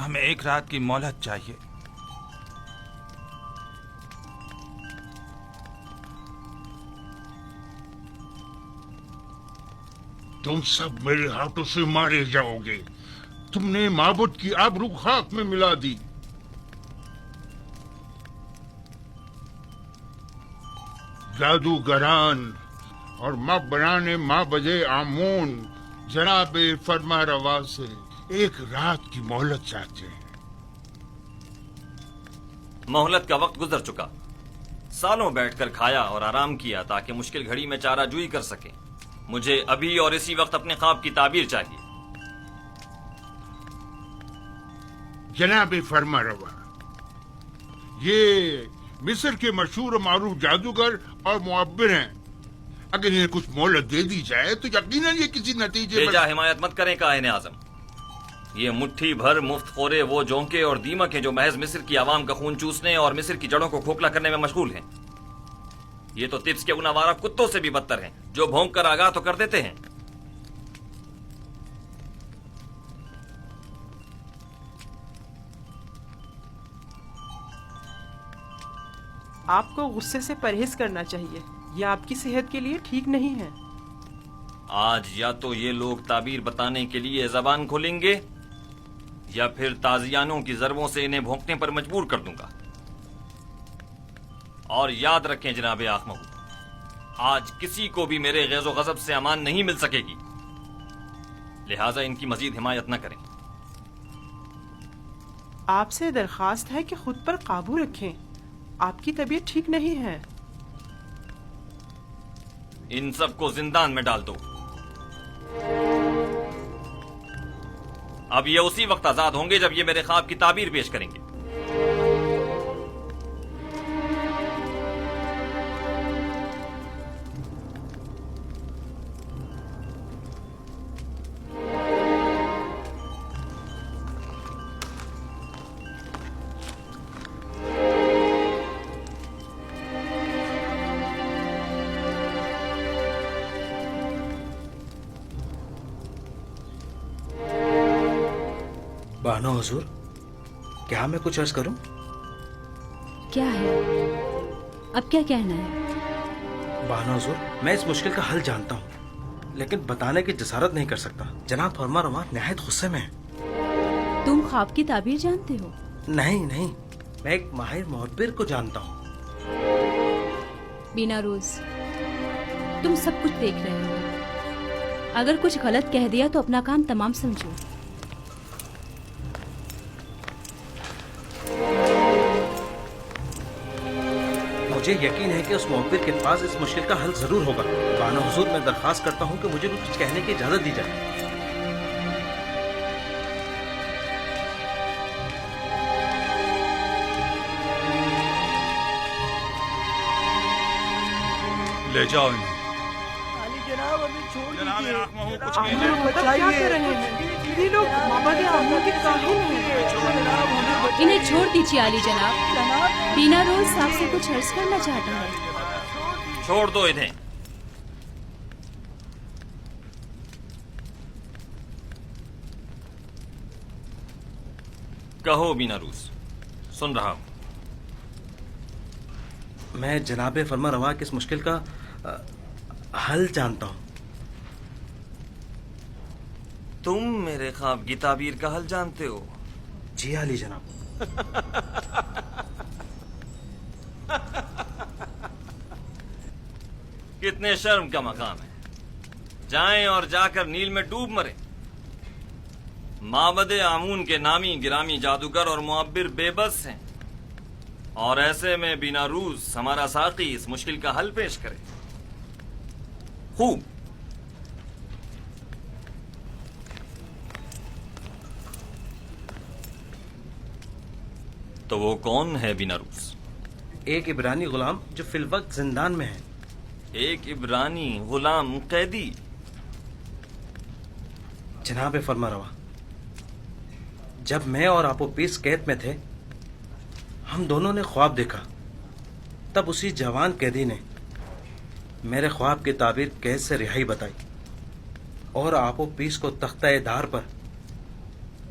ہمیں ایک رات کی مہلت چاہیے۔ تم سب میرے ہاتھوں سے مارے جاؤ گے۔ تم نے معبود کی آبرو خاک میں ملا دی۔ جادوگران اور معبران معبد آمون جناب فرما روا سے ایک رات کی مہلت چاہتے ہیں۔ مہلت کا وقت گزر چکا۔ سالوں بیٹھ کر کھایا اور آرام کیا تاکہ مشکل گھڑی میں چارہ جوئی کر سکیں۔ مجھے ابھی اور اسی وقت اپنے خواب کی تعبیر چاہیے۔ جناب فرما روا، یہ مصر کے مشہور و معروف جادوگر اور معبر ہیں۔ اگر انہیں کچھ مہلت دے دی جائے تو یقیناً یہ کسی نتیجے بیجا حمایت مت کریں کاہن اعظم۔ یہ مٹھی بھر مفت خورے وہ جونکے اور دیمک ہیں جو محض مصر کی عوام کا خون چوسنے اور مصر کی جڑوں کو کھوکھلا کرنے میں مشغول ہیں۔ یہ تو طبس کے ان آوارہ کتوں سے بھی بدتر ہیں جو بھونک کر آگاہ تو کر دیتے ہیں۔ آپ کو غصے سے پرہیز کرنا چاہیے، یہ آپ کی صحت کے لیے ٹھیک نہیں ہے۔ آج یا تو یہ لوگ تعبیر بتانے کے لیے زبان کھولیں گے یا پھر تازیانوں کی ضربوں سے انہیں بھونکنے پر مجبور کر دوں گا۔ اور یاد رکھیں جناب آخ محمود، آج کسی کو بھی میرے غیظ و غضب سے امان نہیں مل سکے گی، لہٰذا ان کی مزید حمایت نہ کریں۔ آپ سے درخواست ہے کہ خود پر قابو رکھیں، آپ کی طبیعت ٹھیک نہیں ہے۔ ان سب کو زندان میں ڈال دو۔ اب یہ اسی وقت آزاد ہوں گے جب یہ میرے خواب کی تعبیر پیش کریں گے۔ بانو حضور، کیا میں کچھ عرض کروں؟ کیا ہے؟ اب کیا کہنا ہے؟ بانو حضور، میں اس مشکل کا حل جانتا ہوں لیکن بتانے کی جسارت نہیں کر سکتا۔ جناب فرما روا نہایت غصے میں ہیں۔ تم خواب کی تعبیر جانتے ہو؟ نہیں، میں ایک ماہر معبر کو جانتا ہوں۔ بینا روز، تم سب کچھ دیکھ رہے ہو، اگر کچھ غلط کہہ دیا تو اپنا کام تمام سمجھو۔ مجھے یقین ہے کہ اس معبر کے پاس اس مشکل کا حل ضرور ہوگا۔ بانو حضور، میں درخواست کرتا ہوں کہ مجھے بھی کچھ کہنے کی اجازت دی جائے۔ لے جاؤ انہیں۔ جناب ہمیں چھوڑ جناب دیجیے۔ آخ محمود کچھ آپ کیجیے۔ لوگ کیا کر رہے ہیں؟ یہ لوگ معبد آمون کے کاہن ہیں۔ انہیں چھوڑ دیجیے عالی جناب، بینا روز آپ سے کچھ عرض کرنا چاہتا ہے۔ چھوڑ دو انہیں۔ کہو بینا روز، سن رہا ہوں۔ میں جناب فرما روا کی اس مشکل کا حل جانتا ہوں۔ تم میرے خواب کی تعبیر کا حل جانتے ہو؟ جی علی جناب۔ کتنے شرم کا مقام ہے، جائیں اور جا کر نیل میں ڈوب مریں۔ معبد آمون کے نامی گرامی جادوگر اور معبر بے بس ہیں، اور ایسے میں بینا روز ہمارا ساقی اس مشکل کا حل پیش کرے۔ خوب، تو وہ کون ہے بینا روز؟ ایک عبرانی غلام جو فی الوقت زندان میں ہے۔ ایک عبرانی غلام قیدی؟ جناب فرما روا، جب میں اور آپو پیس قید میں تھے، ہم دونوں نے خواب دیکھا۔ تب اسی جوان قیدی نے میرے خواب کی تعبیر قید سے رہائی بتائی اور آپو پیس کو تختہ دار پر